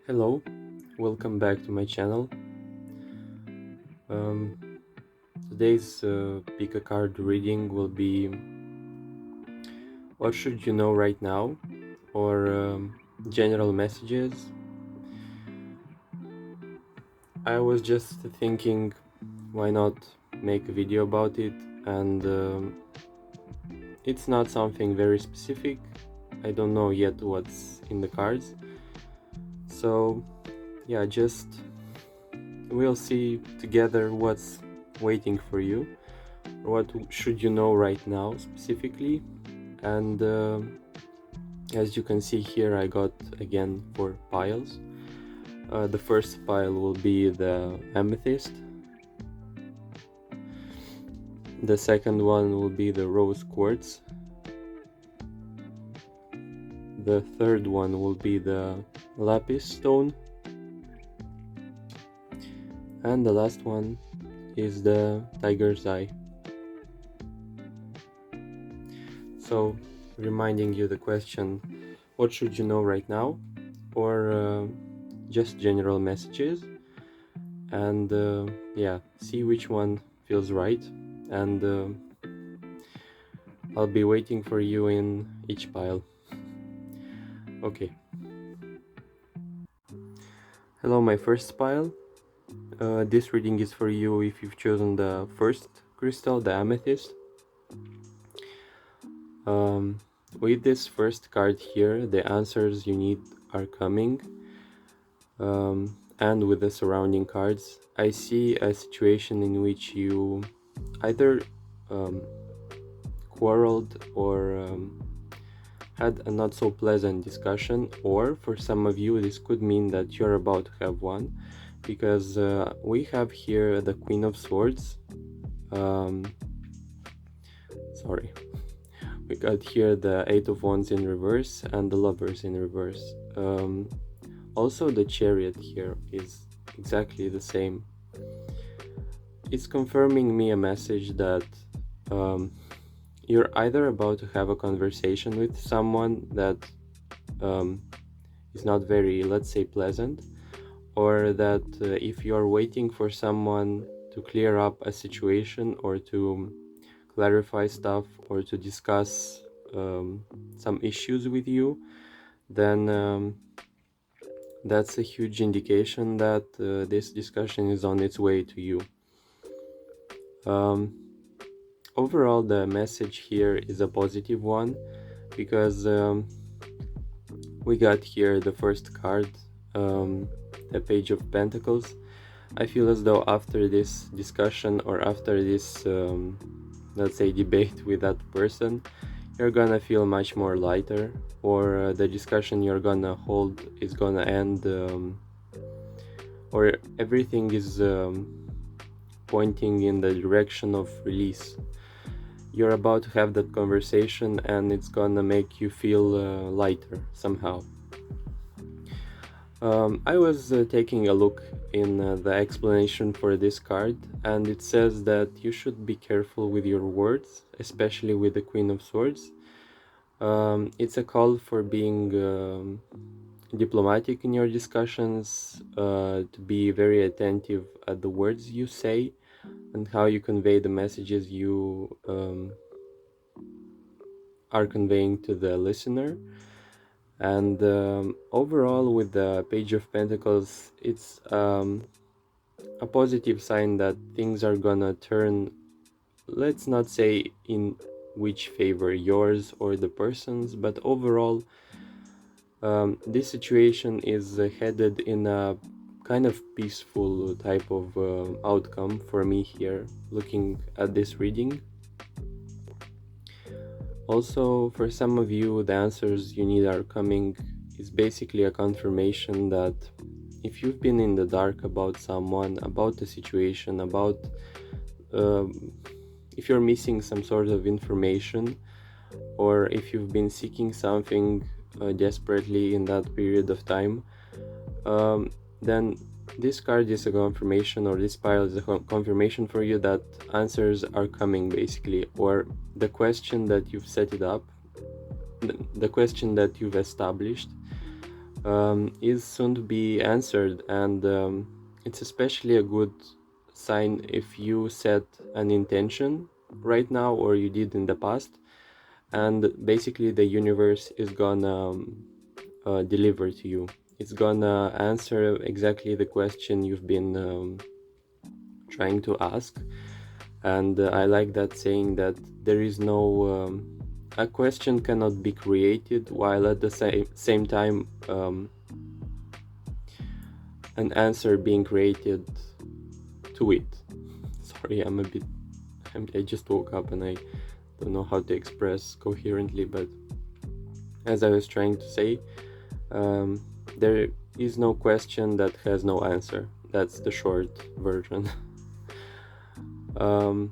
Hello, welcome back to my channel. Um, Today's pick a card reading will be what should you know right now, or general messages. I was just thinking, why not make a video about it, and it's not something very specific. I don't know yet what's in the cards, so yeah, just we'll see together what's waiting for you. What should you know right now specifically? And as you can see here, I got again 4 piles. The first pile will be the Amethyst. The second one will be the Rose Quartz. The third one will be the Lapis Stone. And the last one is the Tiger's Eye. So, reminding you the question, what should you know right now? Or just general messages. And yeah, see which one feels right. And I'll be waiting for you in each pile. Okay. Hello, my first pile. This reading is for you if you've chosen the first crystal, the Amethyst. With this first card here, the answers you need are coming. And with the surrounding cards, I see a situation in which you either quarreled or had a not so pleasant discussion, or for some of you this could mean that you're about to have one, because we have here the Queen of Swords. Sorry, we got here the Eight of Wands in reverse and the Lovers in reverse. Also the Chariot here is exactly the same. It's confirming me a message that you're either about to have a conversation with someone that is not very, let's say, pleasant, or that if you're waiting for someone to clear up a situation or to clarify stuff or to discuss some issues with you, then that's a huge indication that this discussion is on its way to you. Overall, the message here is a positive one, because we got here the first card, the Page of Pentacles. I feel as though after this discussion or after this, let's say, debate with that person, you're gonna feel much more lighter, or the discussion you're gonna hold is gonna end, or everything is pointing in the direction of release. You're about to have that conversation and it's gonna make you feel lighter somehow. I was taking a look in the explanation for this card, and it says that you should be careful with your words, especially with the Queen of Swords. It's a call for being diplomatic in your discussions, to be very attentive at the words you say and how you convey the messages you are conveying to the listener. And overall, with the Page of Pentacles, it's a positive sign that things are gonna turn, let's not say in which favor, yours or the person's, but overall this situation is headed in a kind of peaceful type of outcome for me here, looking at this reading. Also, for some of you, the answers you need are coming. Is basically a confirmation that if you've been in the dark about someone, about the situation, about if you're missing some sort of information, or if you've been seeking something desperately in that period of time, then this card is a confirmation, or this pile is a confirmation for you that answers are coming, basically, or the question that you've set it up, the question that you've established, is soon to be answered, and it's especially a good sign if you set an intention right now or you did in the past, and basically the universe is gonna deliver to you. It's gonna answer exactly the question you've been trying to ask. And I like that saying that there is no a question cannot be created, while at the same time an answer being created to it. Sorry, I just woke up and I don't know how to express coherently, but as I was trying to say, there is no question that has no answer. That's the short version. um,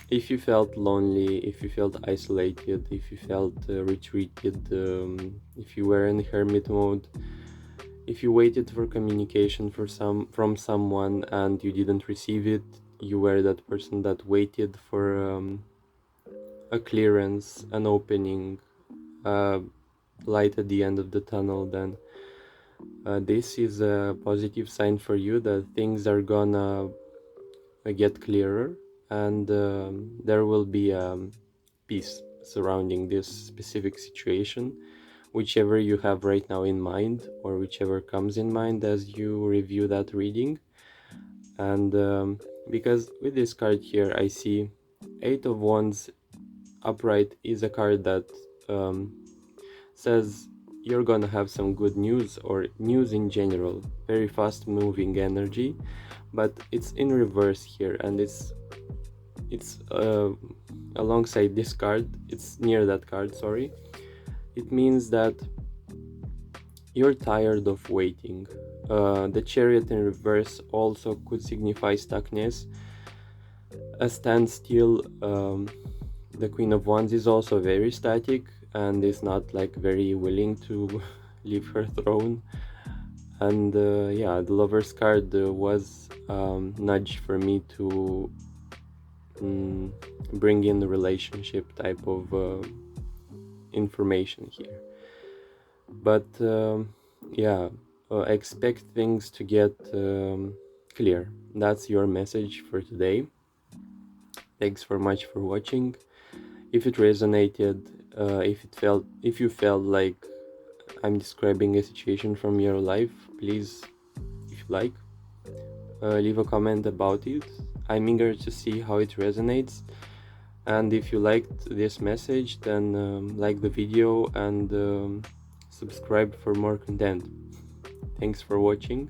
if you felt lonely, if you felt isolated, if you felt retreated, if you were in hermit mode, if you waited for communication from someone and you didn't receive it, you were that person that waited for a clearance, an opening, light at the end of the tunnel, then this is a positive sign for you that things are gonna get clearer, and there will be peace surrounding this specific situation, whichever you have right now in mind, or whichever comes in mind as you review that reading. And because with this card here, I see Eight of Wands upright is a card that says you're gonna have some good news, or news in general, very fast moving energy, but it's in reverse here, and it's alongside this card, it's near that card, sorry. It means that you're tired of waiting. The Chariot in reverse also could signify stuckness, a standstill. The Queen of Wands is also very static and is not like very willing to leave her throne. And yeah, the Lover's card was nudge for me to bring in the relationship type of information here. But yeah, expect things to get clear. That's your message for today. Thanks for much for watching. If it resonated, if you felt like I'm describing a situation from your life, please, if you like, leave a comment about it. I'm eager to see how it resonates. And if you liked this message, then like the video and subscribe for more content. Thanks for watching,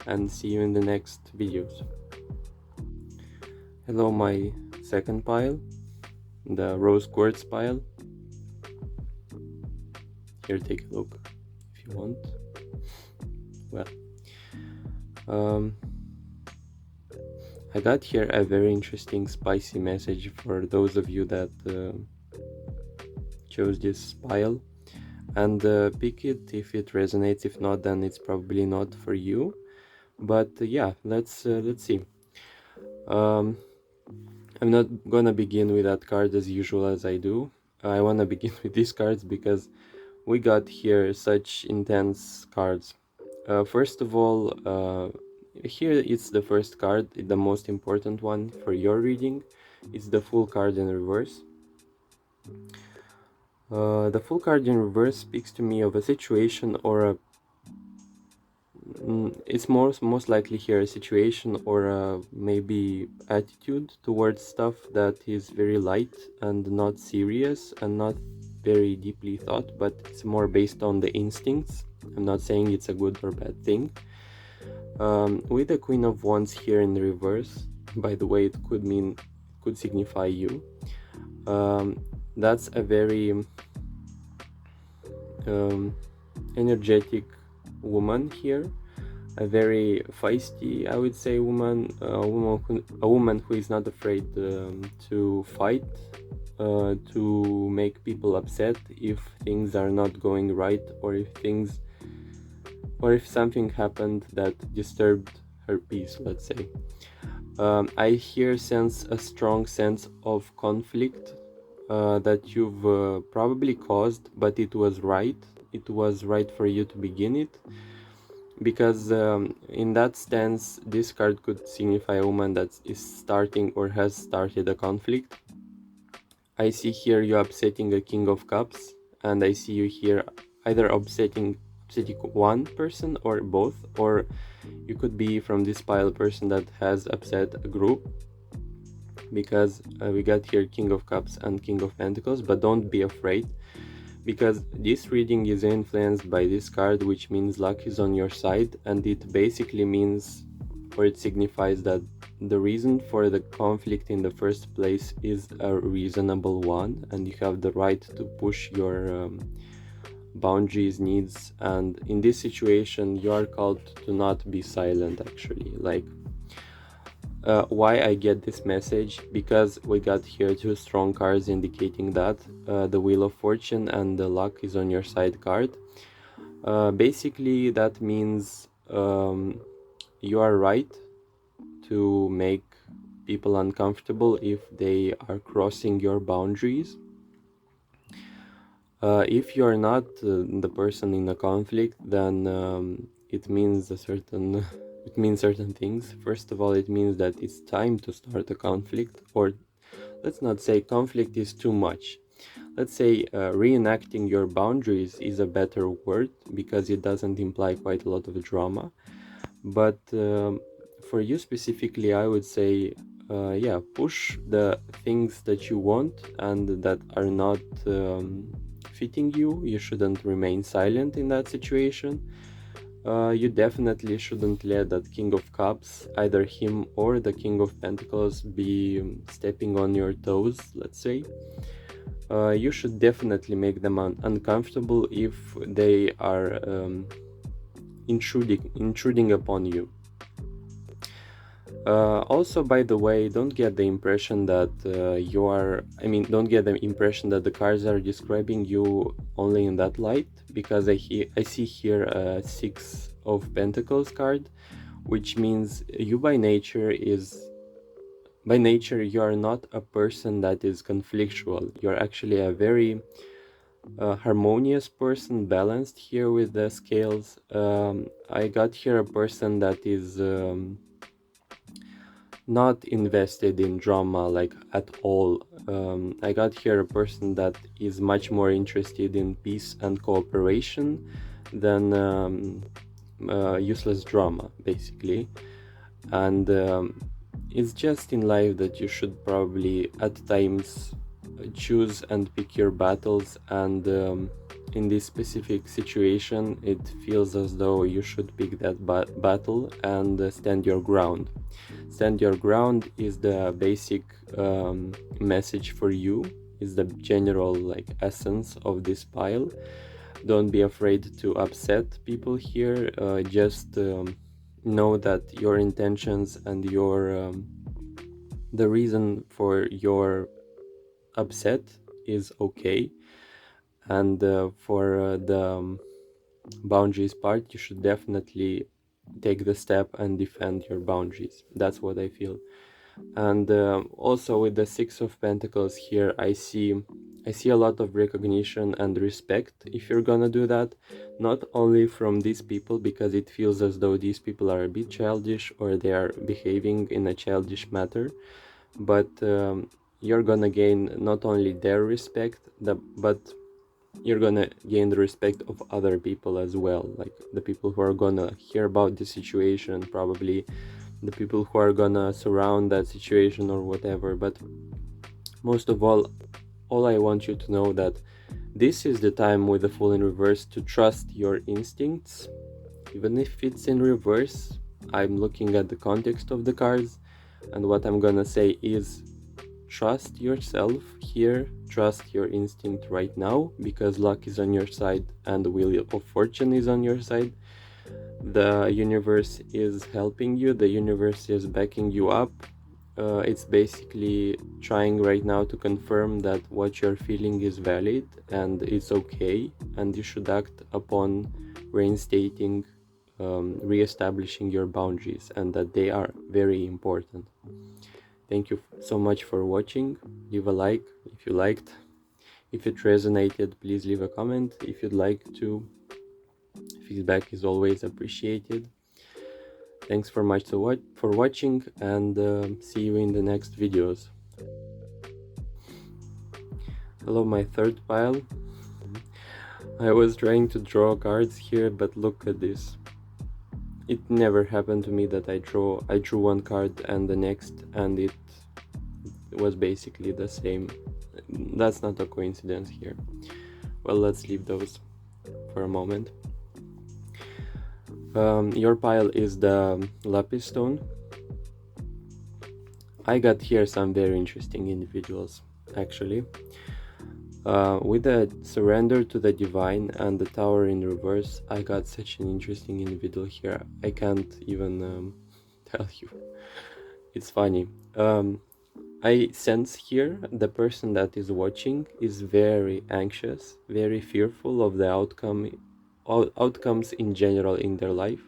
and see you in the next videos. Hello, my second pile, the rose quartz pile. Here, take a look if you want. Well, I got here a very interesting spicy message for those of you that chose this pile, and pick it if it resonates. If not, then it's probably not for you. But yeah, let's see. I'm not gonna begin with that card as usual as I do. I wanna begin with these cards because we got here such intense cards. First of all, here it's the first card, the most important one for your reading. It's the Fool card in reverse. The Fool card in reverse speaks to me of a situation or it's most likely here a situation or a maybe attitude towards stuff that is very light and not serious and not very deeply thought, but it's more based on the instincts. I'm not saying it's a good or bad thing. With the Queen of Wands here in the reverse, by the way, it could signify you. That's a very energetic woman here, a very feisty, I would say, woman, a woman who is not afraid to fight, to make people upset if things are not going right, or if something happened that disturbed her peace, let's say. I here sense a strong sense of conflict that you've probably caused, but it was right. it was right for you to begin it, because in that stance this card could signify a woman that is starting or has started a conflict. I see here you upsetting a King of Cups, and I see you here either upsetting one person or both, or you could be from this pile person that has upset a group, because we got here King of Cups and King of Pentacles. But don't be afraid, because this reading is influenced by this card, which means luck is on your side, and it basically means, or it signifies, that the reason for the conflict in the first place is a reasonable one, and you have the right to push your boundaries, needs, and in this situation you are called to not be silent, actually. Like, why I get this message? Because we got here two strong cards indicating that the Wheel of Fortune and the Luck is on your side card. Basically that means you are right to make people uncomfortable if they are crossing your boundaries. If you're not the person in a conflict, then it means it means certain things. First of all, it means that it's time to start a conflict, or let's not say conflict is too much. Let's say reenacting your boundaries is a better word, because it doesn't imply quite a lot of drama. But for you specifically, I would say, yeah, push the things that you want and that are not fitting you. You shouldn't remain silent in that situation. You definitely shouldn't let that King of Cups, either him or the King of Pentacles, be stepping on your toes, let's say. You should definitely make them uncomfortable if they are intruding upon you. Also, by the way, don't get the impression that don't get the impression that the cards are describing you only in that light, because I see here a Six of Pentacles card, which means you by nature you are not a person that is conflictual. You're actually a very harmonious person, balanced here with the scales. I got here a person that is not invested in drama, like, at all. I got here a person that is much more interested in peace and cooperation than useless drama, basically. And it's just in life that you should probably at times choose and pick your battles, and in this specific situation it feels as though you should pick that battle and stand your ground. Stand your ground is the basic message for you, is the general, like, essence of this pile. Don't be afraid to upset people here. Just know that your intentions and your the reason for your upset is okay, and for the boundaries part, you should definitely take the step and defend your boundaries. That's what I feel. And also with the Six of Pentacles here, I see a lot of recognition and respect if you're gonna do that, not only from these people, because it feels as though these people are a bit childish or they are behaving in a childish manner, but you're gonna gain not only their respect, but you're gonna gain the respect of other people as well, like the people who are gonna hear about the situation, probably the people who are gonna surround that situation or whatever. But most of all I want you to know that this is the time with the Fool in reverse to trust your instincts, even if it's in reverse. I'm looking at the context of the cards, and what I'm gonna say is, trust yourself here, trust your instinct right now, because luck is on your side and the Wheel of Fortune is on your side. The universe is helping you, the universe is backing you up. It's basically trying right now to confirm that what you're feeling is valid and it's okay, and you should act upon reinstating, re-establishing your boundaries, and that they are very important. Thank you so much for watching. Leave a like if you liked. If it resonated, please leave a comment. If you'd like to, feedback is always appreciated. Thanks for much for watching, and see you in the next videos. Hello, my third pile. I was trying to draw cards here, but look at this. It never happened to me that I drew one card and the next, and it was basically the same. That's not a coincidence here. Well, let's leave those for a moment. Your pile is the Lapis stone. I got here some very interesting individuals, actually. With the surrender to the divine and the tower in reverse, I got such an interesting individual here. I can't even tell you. It's funny. I sense here the person that is watching is very anxious, very fearful of the outcomes in general in their life.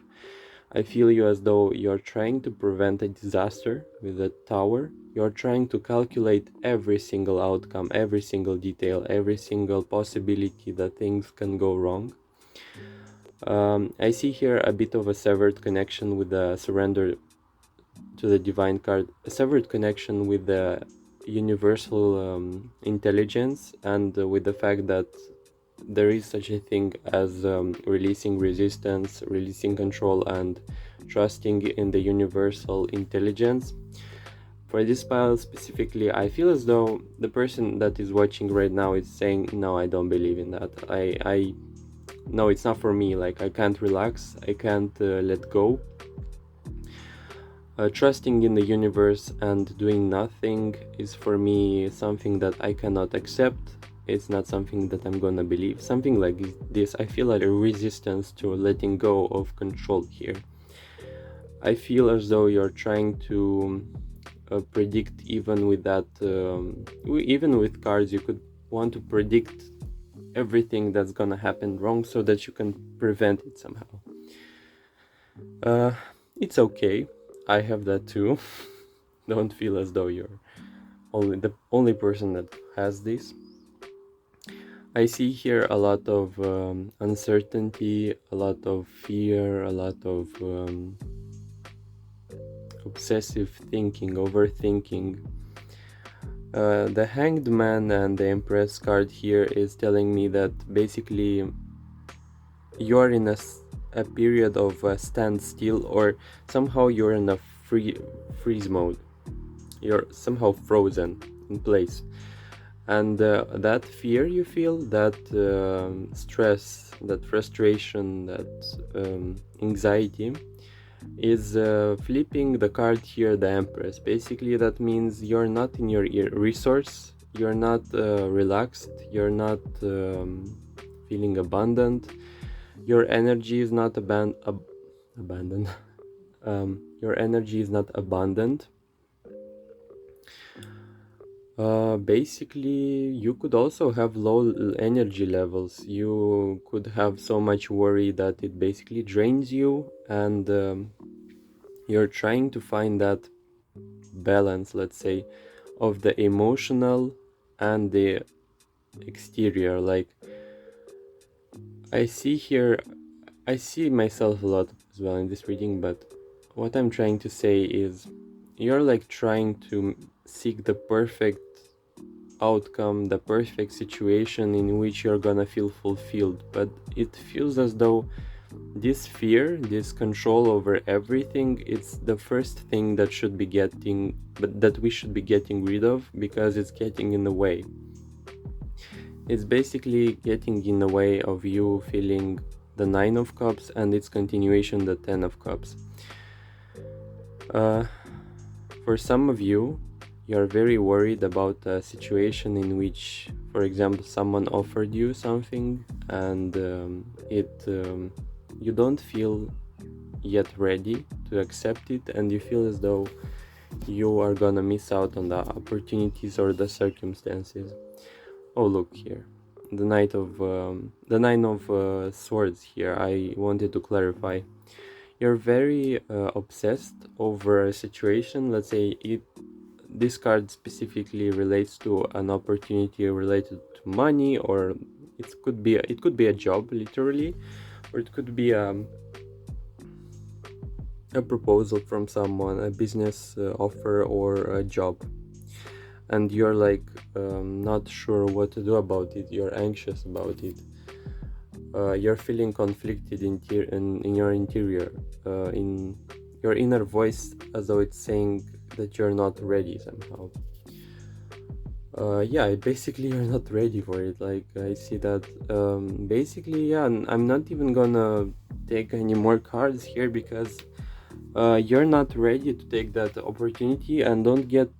I feel you as though you're trying to prevent a disaster with a tower. You're trying to calculate every single outcome, every single detail, every single possibility that things can go wrong. I see here a bit of a severed connection with the surrender to the divine card, a severed connection with the universal intelligence, and with the fact that there is such a thing as releasing resistance, releasing control, and trusting in the universal intelligence. For this pile specifically, I feel as though the person that is watching right now is saying, no, I don't believe in that. No, it's not for me. Like, I can't relax, I can't let go. Trusting in the universe and doing nothing is for me something that I cannot accept. It's not something that I'm gonna believe. Something like this, I feel like a resistance to letting go of control here. I feel as though you're trying to predict, even with that, even with cards, you could want to predict everything that's gonna happen wrong so that you can prevent it somehow. It's okay. I have that too. Don't feel as though you're the only person that has this. I see here a lot of uncertainty, a lot of fear, a lot of obsessive thinking, overthinking. The Hanged Man and the Empress card here is telling me that basically you're in a period of standstill, or somehow you're in a freeze mode. You're somehow frozen in place. And that fear you feel, that stress, that frustration, that anxiety is flipping the card here, the Empress. Basically that means you're not in your resource, you're not relaxed, you're not feeling abundant, your energy is not abandoned. Your energy is not abundant. Basically, you could also have low energy levels. You could have so much worry that it basically drains you, and you're trying to find that balance, let's say, of the emotional and the exterior. Like, I see myself a lot as well in this reading, but what I'm trying to say is you're like trying to seek the perfect outcome, the perfect situation in which you're gonna feel fulfilled, but it feels as though this fear, this control over everything, it's the first thing that we should be getting rid of, because it's getting in the way. It's basically getting in the way of you feeling the Nine of Cups and its continuation, the Ten of Cups. For some of you, you're very worried about a situation in which, for example, someone offered you something and you don't feel yet ready to accept it, and you feel as though you are gonna miss out on the opportunities or the circumstances. Oh, look here, the Nine of Swords here. I wanted to clarify. You're very obsessed over a situation. Let's say this card specifically relates to an opportunity related money, or it could be a job literally, or it could be a proposal from someone, a business offer or a job, and you're like not sure what to do about it. You're anxious about it. You're feeling conflicted in your interior, in your inner voice, as though it's saying that you're not ready somehow. Yeah, basically you're not ready for it. Like, I see that basically, yeah, I'm not even gonna take any more cards here, because you're not ready to take that opportunity. And don't get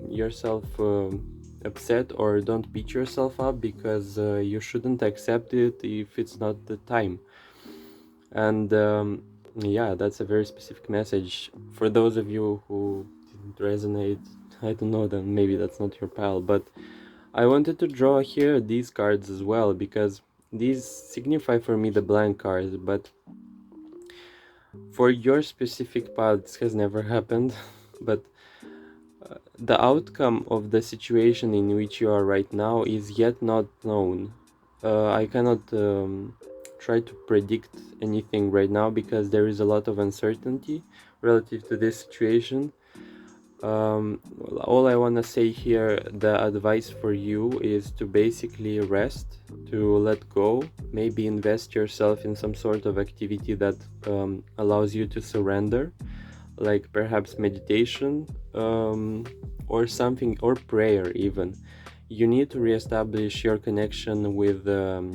yourself upset, or don't beat yourself up, because you shouldn't accept it if it's not the time. And yeah, that's a very specific message for those of you who didn't resonate. I don't know, then maybe that's not your pal, but I wanted to draw here these cards as well, because these signify for me the blank cards, but for your specific pal this has never happened. But the outcome of the situation in which you are right now is yet not known. I cannot try to predict anything right now, because there is a lot of uncertainty relative to this situation. All I want to say here, the advice for you is to basically rest, to let go, maybe invest yourself in some sort of activity that allows you to surrender, like perhaps meditation, or something, or prayer even. You need to reestablish your connection with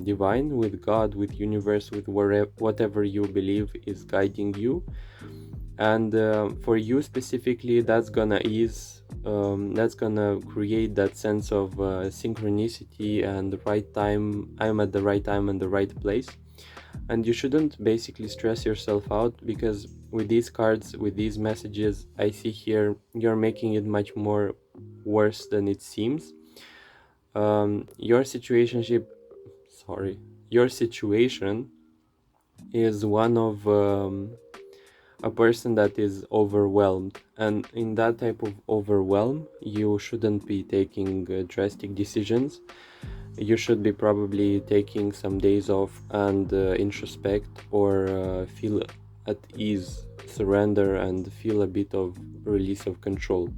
divine, with God, with universe, with whatever you believe is guiding you. And for you specifically, that's gonna create that sense of synchronicity and the right time. I'm at the right time and the right place. And you shouldn't basically stress yourself out, because with these cards, with these messages, I see here you're making it much more worse than it seems. Your situationship sorry your situation is one of a person that is overwhelmed, and in that type of overwhelm you shouldn't be taking drastic decisions. You should be probably taking some days off and introspect, or feel at ease, surrender, and feel a bit of release of control.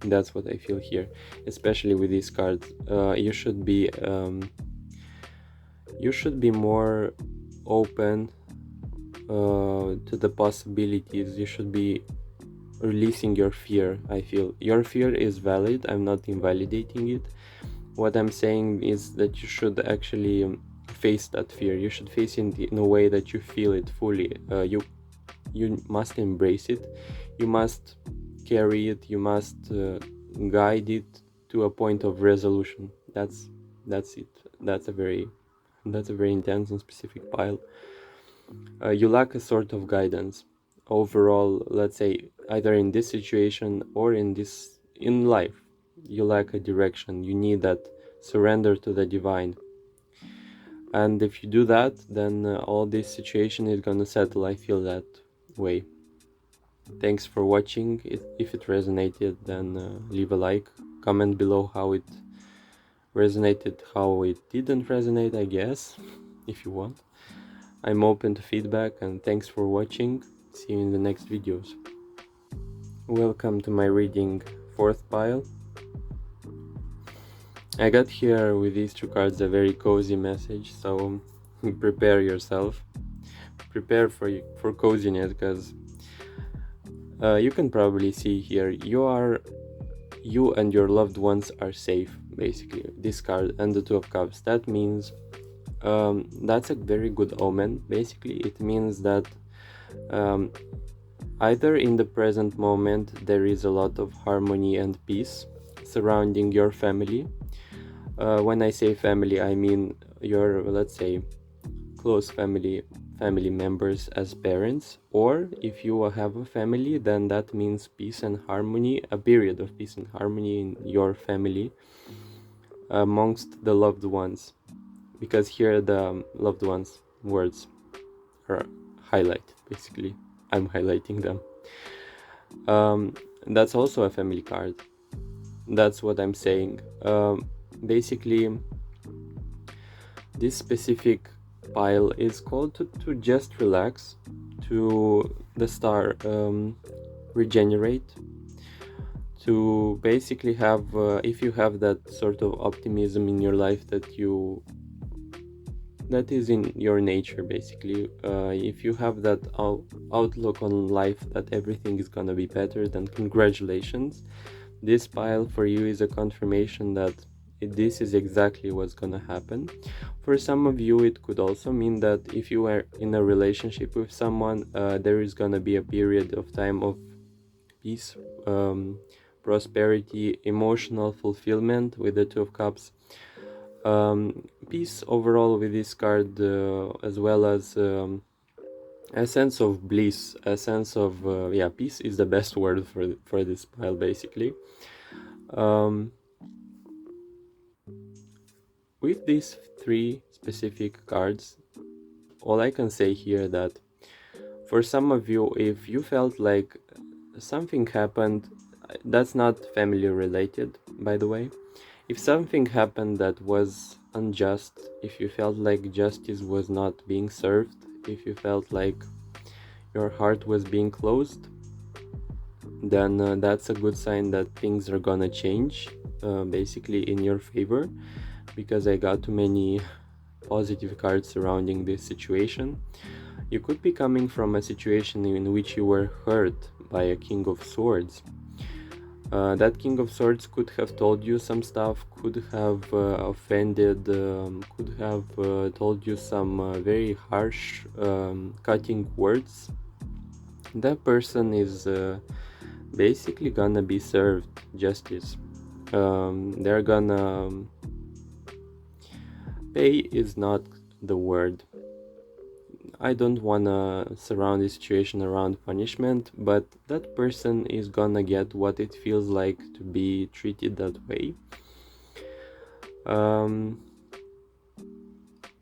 That's what I feel here, especially with these cards. You should be more open to the possibilities. You should be releasing your fear. I feel your fear is valid. I'm not invalidating it. What I'm saying is that you should actually face that fear. You should face it in a way that you feel it fully. You must embrace it. You must carry it. You must guide it to a point of resolution. That's it. That's a very intense and specific pile. You lack a sort of guidance overall. Let's say either in this situation or in life, you lack a direction. You need that surrender to the divine, and if you do that, then all this situation is gonna settle. I feel that way. Thanks for watching. If it resonated, then leave a like, comment below how it resonated, how it didn't resonate, I guess, if you want. I'm open to feedback, and thanks for watching. See you in the next videos. Welcome to my reading, fourth pile. I got here with these two cards a very cozy message, so prepare yourself. Prepare for coziness, because you can probably see here you and your loved ones are safe. Basically, this card and the Two of Cups, that means that's a very good omen. Basically, it means that either in the present moment there is a lot of harmony and peace surrounding your family. When I say family, I mean your, let's say, close family members as parents, or if you have a family, then that means peace and harmony, a period of peace and harmony in your family amongst the loved ones, because here the loved ones words are highlighted. Basically, I'm highlighting them. That's also a family card. That's what I'm saying. Basically, this specific pile is called to just relax, to the star regenerate, to basically have if you have that sort of optimism in your life that is in your nature, basically. If you have that outlook on life that everything is gonna be better, then congratulations. This pile for you is a confirmation that this is exactly what's gonna happen. For some of you, it could also mean that if you are in a relationship with someone, there is gonna be a period of time of peace, prosperity, emotional fulfillment with the Two of Cups. Peace overall with this card, as well as a sense of bliss, a sense of yeah, peace is the best word for this pile, basically. With these three specific cards, all I can say here that for some of you, if you felt like something happened, that's not family related, by the way. If something happened that was unjust, if you felt like justice was not being served, if you felt like your heart was being closed, then that's a good sign that things are gonna change, basically in your favor, because I got too many positive cards surrounding this situation. You could be coming from a situation in which you were hurt by a King of Swords. That King of Swords could have told you some stuff, could have offended, could have told you some very harsh, cutting words. That person is basically gonna be served justice. They're gonna pay is not the word. I don't wanna surround the situation around punishment, but that person is gonna get what it feels like to be treated that way.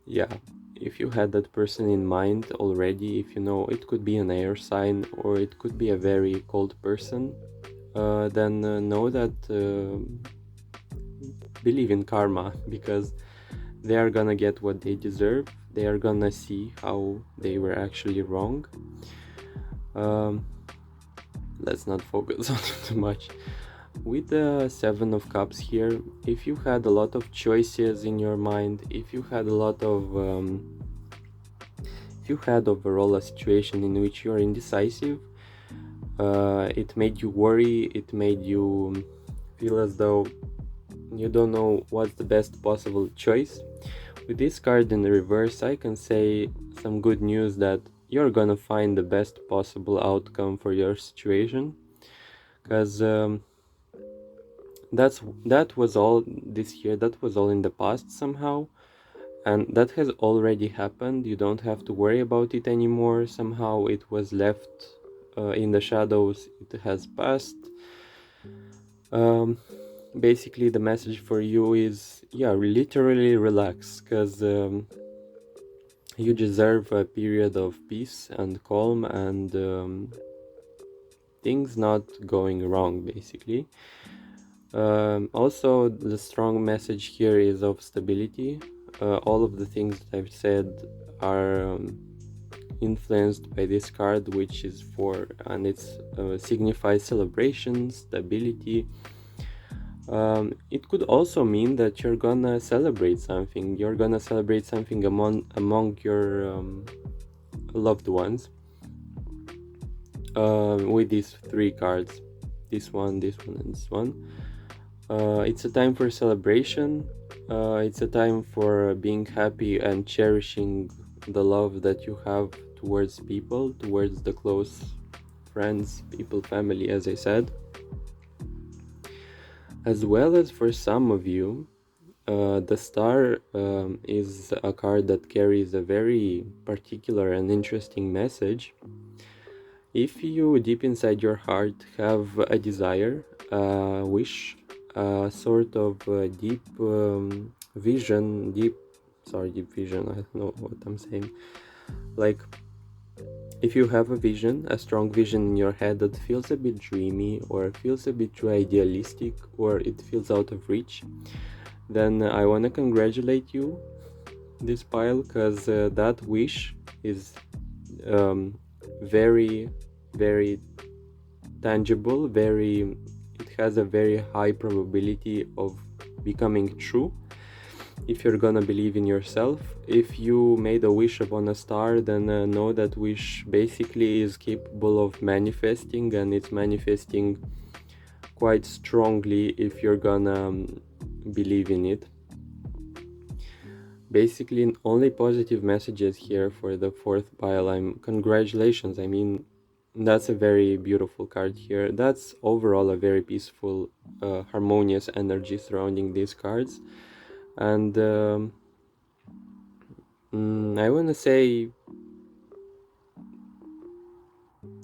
Yeah, if you had that person in mind already, if you know it could be an air sign or it could be a very cold person, then know that believe in karma, because they are gonna get what they deserve. They are gonna see how they were actually wrong. Let's not focus on it too much. With the Seven of Cups here, if you had a lot of choices in your mind, if you had a lot of if you had overall a situation in which you are indecisive, it made you worry, it made you feel as though you don't know what's the best possible choice. With this card in the reverse, I can say some good news that you're gonna find the best possible outcome for your situation, because that was all this year, that was all in the past somehow, and that has already happened. You don't have to worry about it anymore. Somehow it was left in the shadows, it has passed. Basically the message for you is, yeah, literally relax, because you deserve a period of peace and calm and things not going wrong, basically. Also, the strong message here is of stability. All of the things that I've said are influenced by this card, which is for, and it's signifies celebration, stability. It could also mean that you're gonna celebrate something. You're gonna celebrate something among your loved ones. With these three cards, this one, and this one. It's a time for celebration. It's a time for being happy and cherishing the love that you have towards people, towards the close friends, people, family, as I said. As well as for some of you, the star is a card that carries a very particular and interesting message. If you deep inside your heart have a desire, a wish, a sort of deep vision, deep vision, I don't know what I'm saying. Like, if you have a vision, a strong vision in your head that feels a bit dreamy or feels a bit too idealistic or it feels out of reach, then I want to congratulate you. this pile, because that wish is um, very, very tangible, it has a very high probability of becoming true if you're gonna believe in yourself. If you made a wish upon a star, then know that wish basically is capable of manifesting, and it's manifesting quite strongly if you're gonna believe in it. Basically, only positive messages here for the fourth pile. Congratulations. I mean, that's a very beautiful card here. That's overall a very peaceful, harmonious energy surrounding these cards. And I want to say,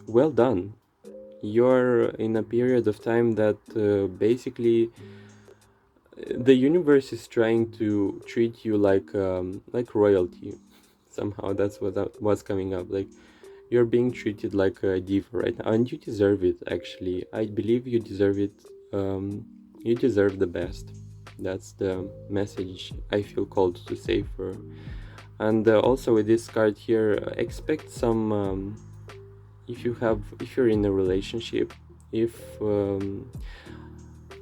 well done. You're in a period of time that basically the universe is trying to treat you like royalty. Somehow that's what's coming up. Like, you're being treated like a diva right now, and you deserve it. Actually, I believe you deserve it. You deserve the best. That's the message I feel called to say for. And also with this card here, expect some. If you're in a relationship, if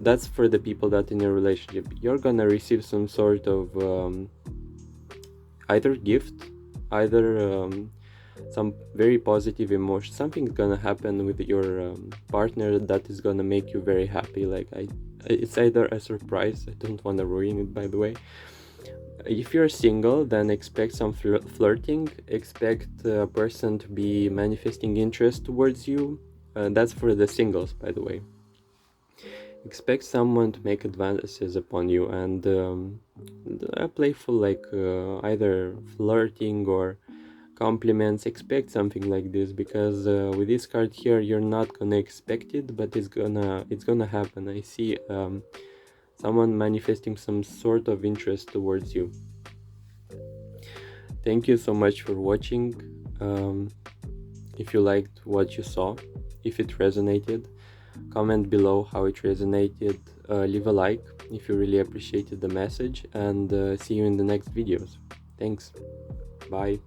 that's for the people that in a relationship, you're gonna receive some sort of either gift, either some very positive emotion. Something's gonna happen with your partner that is gonna make you very happy. It's either a surprise. I don't want to ruin it, by the way. If you're single, then expect some flirting. Expect a person to be manifesting interest towards you. That's for the singles, by the way. Expect someone to make advances upon you, and a playful, either flirting or compliments. Expect something like this, because with this card here, you're not gonna expect it, but it's gonna happen. I see someone manifesting some sort of interest towards you. Thank you so much for watching. If you liked what you saw, if it resonated, comment below how it resonated. Leave a like if you really appreciated the message, and see you in the next videos. Thanks. Bye.